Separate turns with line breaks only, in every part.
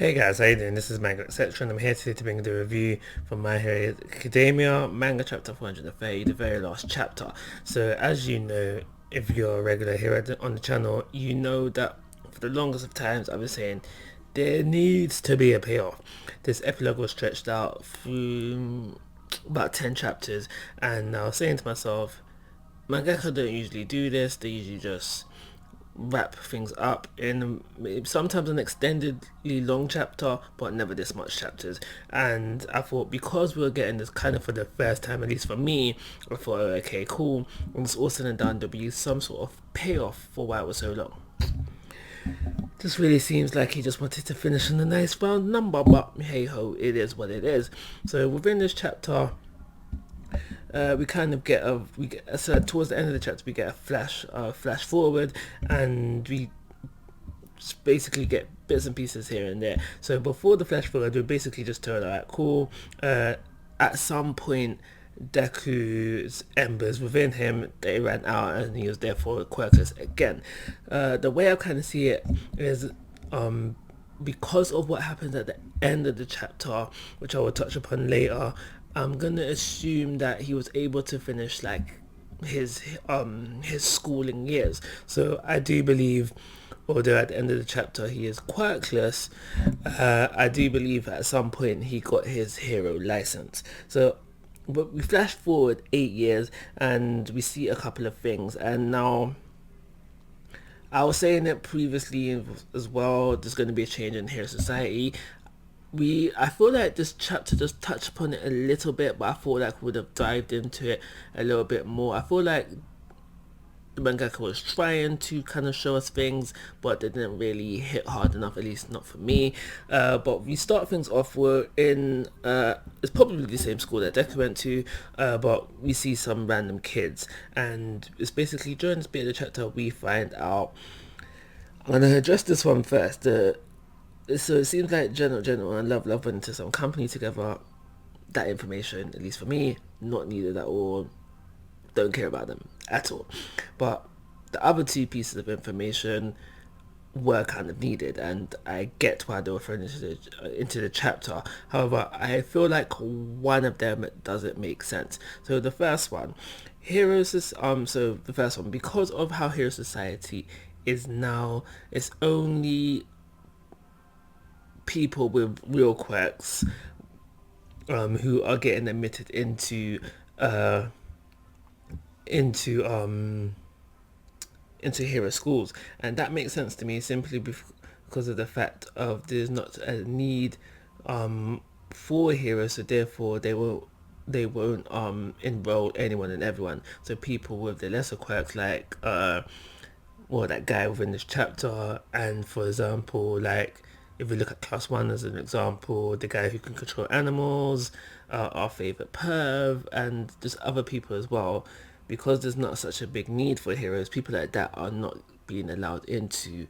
Hey guys, how you doing? This is Manga, etc. and I'm here today to bring the review from My Hero Academia, Manga Chapter 430, the very last chapter. So as you know, if you're a regular here on the channel, you know that for the longest of times I've been saying there needs to be a payoff. This epilogue was stretched out through about 10 chapters, and I was saying to myself, mangaka don't usually do this, they usually just wrap things up in sometimes an extendedly long chapter, but never this much chapters. And I thought, because we were getting this kind of for the first time, at least for me, I thought, okay, cool, when it's all said and done, there'll be some sort of payoff for why it was so long. This really seems like he just wanted to finish in a nice round number, but hey ho, it is what it is. So within this chapter, we kind of get so towards the end of the chapter we get a flash forward, and we basically get bits and pieces here and there. So before the flash forward, we basically just told, alright, cool. At some point, Deku's embers within him, they ran out, and he was therefore quirkless again. The way I kind of see it is, because of what happens at the end of the chapter, which I will touch upon later, I'm gonna assume that he was able to finish like his schooling years. So I do believe, although at the end of the chapter he is quirkless, I do believe at some point he got his hero license. So but we flash forward 8 years and we see a couple of things, and now I was saying it previously as well, there's going to be a change in Hero Society. I feel like this chapter just touched upon it a little bit, but I feel like we would have dived into it a little bit more. I feel like the mangaka was trying to kind of show us things, but they didn't really hit hard enough, at least not for me. But we start things off, we're in it's probably the same school that Deku went to, but we see some random kids, and it's basically during this bit of the chapter we find out. I'm gonna address this one first. So it seems like General and Love went into some company together. That information, at least for me, not needed at all. Don't care about them at all. But the other two pieces of information were kind of needed, and I get why they were thrown into the chapter. However, I feel like one of them doesn't make sense. So the first one, because of how Hero Society is now, it's only people with real quirks who are getting admitted into hero schools, and that makes sense to me simply because of the fact of there's not a need for heroes, so therefore they won't enroll anyone and everyone. So people with the lesser quirks, like that guy within this chapter, and for example, like if we look at class 1 as an example, the guy who can control animals, our favorite perv, and just other people as well, because there's not such a big need for heroes, people like that are not being allowed into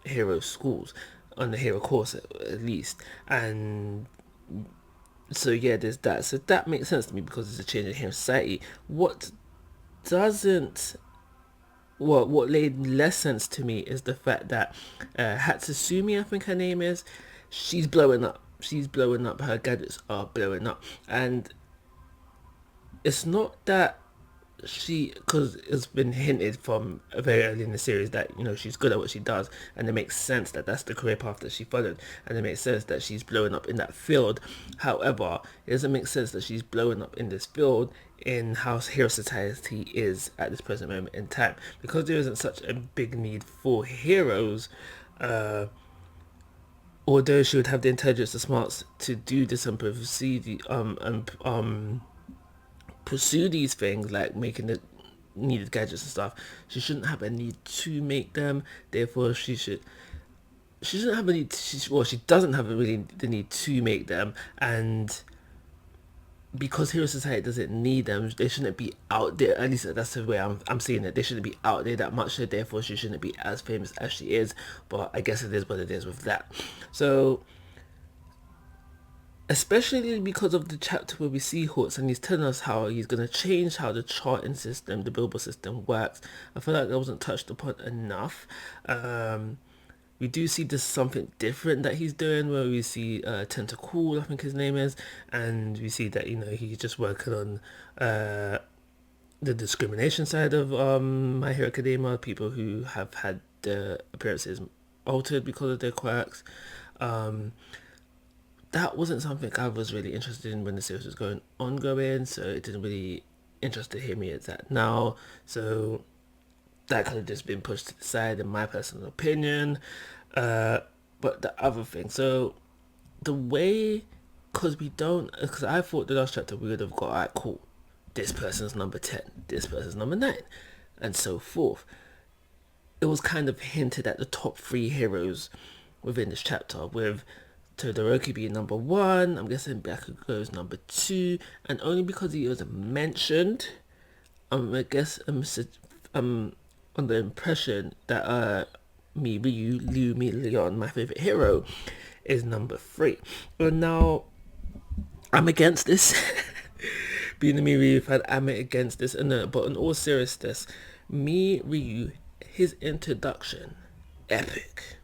hero schools, on the hero course at least. And so yeah, there's that. So that makes sense to me because it's a change in hero society. Doesn't what made less sense to me is the fact that Hatsusumi, I think her name is, she's blowing up. Her gadgets are blowing up, and it's not that because it's been hinted from very early in the series that she's good at what she does, and it makes sense that that's the career path that she followed, and it makes sense that she's blowing up in that field. However, it doesn't make sense that she's blowing up in this field in how Hero Society is at this present moment in time, because there isn't such a big need for heroes. Although she would have the intelligence, the smarts to do this and pursue these things, like making the needed gadgets and stuff, she shouldn't have a need to make them. Therefore, she shouldn't have a need. She doesn't have really the need to make them, and because Hero Society doesn't need them, they shouldn't be out there. At least that's the way I'm seeing it. They shouldn't be out there that much, so therefore she shouldn't be as famous as she is. But I guess it is what it is with that. So, especially because of the chapter where we see Hawks and he's telling us how he's going to change how the charting system, the billboard system works, I feel like that wasn't touched upon enough. we do see this something different that he's doing, where we see Tentacool, I think his name is, and we see that he's just working on the discrimination side of My Hero Academia, people who have had their appearances altered because of their quirks. That wasn't something I was really interested in when the series was ongoing, so it didn't really interest me as that now. So that could have just been pushed to the side, in my personal opinion. But the other thing, so the way, because I thought the last chapter we would have got, alright, cool, this person's number 10, this person's number 9, and so forth. It was kind of hinted at the top 3 heroes within this chapter, with Todoroki being number 1, I'm guessing Bakugo's number 2, and only because he was mentioned, I guess I'm on the impression that Leon, my favorite hero, is number 3. But now, I'm against this. Being a Ryu fan, I'm against this. But in all seriousness, Ryu, his introduction, epic.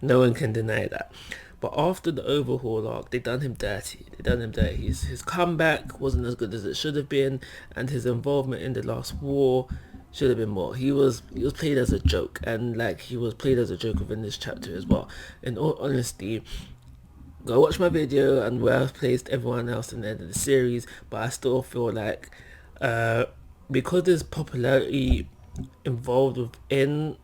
No one can deny that. But after the overhaul arc, they done him dirty. His comeback wasn't as good as it should have been, and his involvement in the last war should have been more. He was played as a joke, and he was played as a joke within this chapter as well. In all honesty, go watch my video and where I've placed everyone else in the end of the series, but I still feel like because there's popularity involved within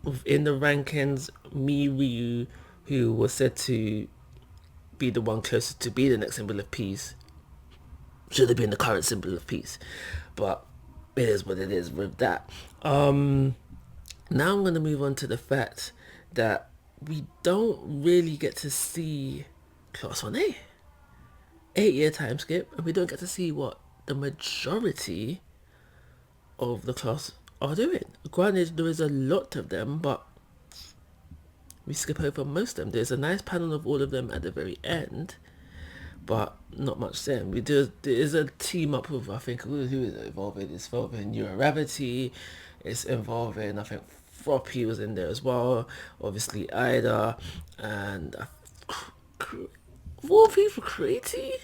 the rankings, Ryu, who was said to be the one closest to be the next symbol of peace, should have been the current symbol of peace. But it is what it is with that. Now I'm going to move on to the fact that we don't really get to see Class 1A. 8-year time skip, and we don't get to see what the majority of the class are doing. Granted, there is a lot of them, but we skip over most of them. There's a nice panel of all of them at the very end, but not much then. There is a team up with, I think, who is it involving? It's involving Neuravity, it's involving, I think, Floppy was in there as well, obviously Ida, and 4 people crazy.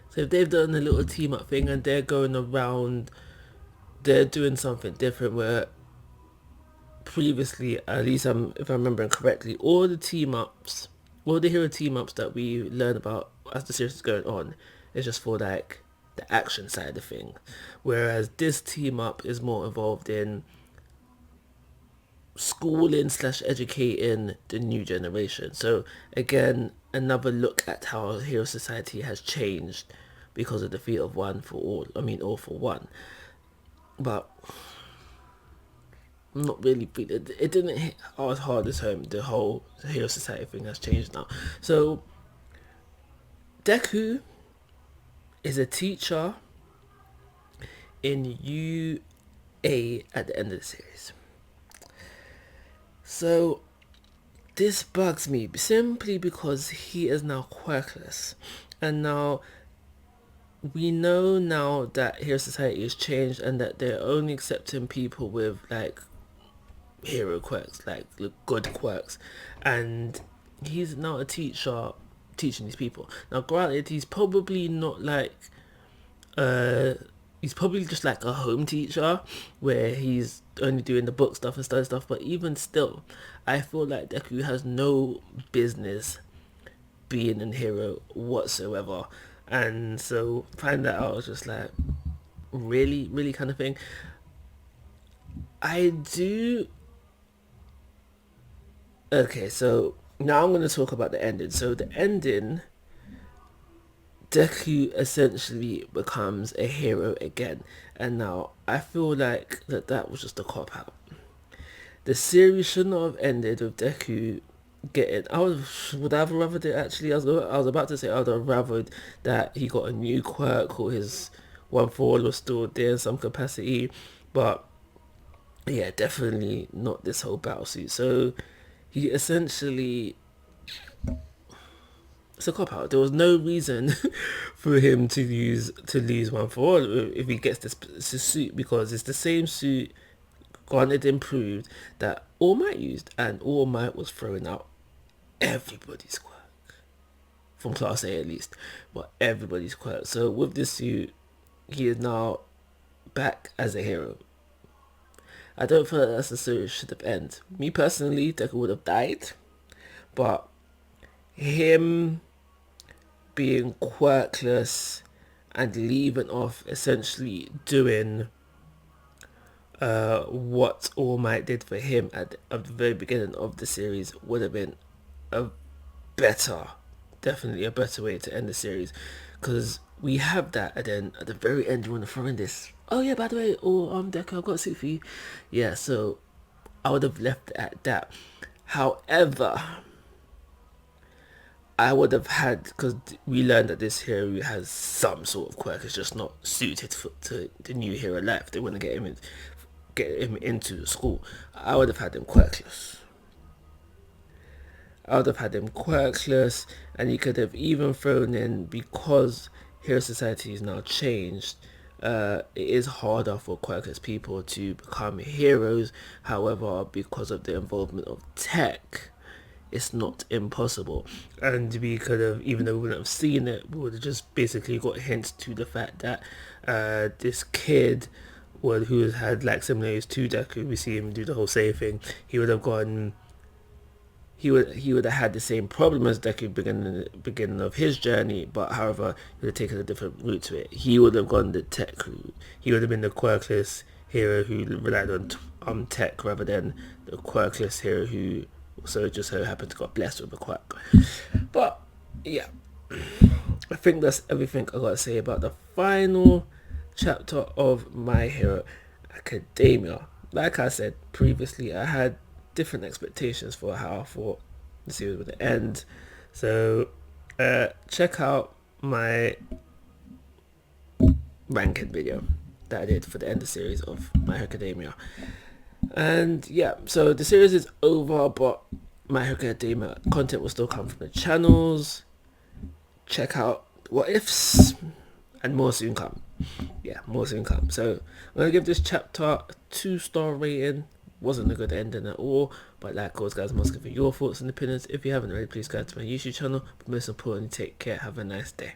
So if they've done a little team up thing and they're going around, they're doing something different, where previously, at least if I'm remembering correctly, all the hero team ups that we learn about as the series is going on is just for the action side of things, whereas this team up is more involved in schooling / educating the new generation. So again, another look at how Hero Society has changed because of the defeat of All for One. But I'm not really feeling it. Didn't hit as hard as home. The whole Hero Society thing has changed now. So Deku is a teacher in UA at the end of the series. So this bugs me simply because he is now quirkless, and now we know now that Hero Society has changed and that they're only accepting people with hero quirks, good quirks, and he's now a teacher teaching these people. Now granted, he's probably not he's probably just a home teacher where he's only doing the book stuff and study stuff, but even still, I feel like Deku has no business being a hero whatsoever. And so find that out was just really, really kind of thing. Okay, so now I'm going to talk about the ending. So the ending, Deku essentially becomes a hero again, and now I feel like that was just a cop out. The series should not have ended with Deku getting. Would I have rathered it actually? I was about to say I would have rathered that he got a new quirk, or his One for All was still there in some capacity, but yeah, definitely not this whole battle suit. So he essentially, it's a cop out. There was no reason for him to lose One for All if he gets this suit, because it's the same suit granted improved, that All Might used, and All Might was throwing out everybody's quirk. From Class A at least, but everybody's quirk. So with this suit, he is now back as a hero. I don't feel like that's the series should have ended. Me personally, Tekla would have died, but him being quirkless and leaving off essentially doing what All Might did for him at the very beginning of the series would have been a better, definitely a better way to end the series, because we have that, and then at the very end you want to throw in this, oh yeah, by the way, Deco, I've got a suit for you. Yeah, so I would have left it at that. However, I would have had, because we learned that this hero has some sort of quirk, it's just not suited to the new hero life. They want to get him into school. I would have had him quirkless. I would have had him quirkless, and you could have even thrown in, because Hero Society is now changed, it is harder for quirkless people to become heroes. However, because of the involvement of tech, it's not impossible. And we could have, even though we wouldn't have seen it, we would have just basically got hints to the fact that this kid who had like similarities to Deku, we see him do the whole same thing, he would have gone, he would have had the same problem as Deku beginning of his journey, but however he would have taken a different route to it. He would have gone the tech route. He would have been the quirkless hero who relied on tech, rather than the quirkless hero who just so happened to got blessed with a quirk. But yeah, I think that's everything I gotta say about the final chapter of My Hero Academia. Like I said previously, I had different expectations for how I thought the series would end. So check out my ranking video that I did for the end of the series of My Hero Academia. And yeah, so the series is over, but My Hero Academia content will still come from the channels. Check out What Ifs, and more soon come. Yeah, more soon come. So I'm going to give this chapter a 2-star rating. Wasn't a good ending at all, but like always guys, I'm asking for your thoughts and opinions. If you haven't already, please go to my YouTube channel, but most importantly, take care, have a nice day.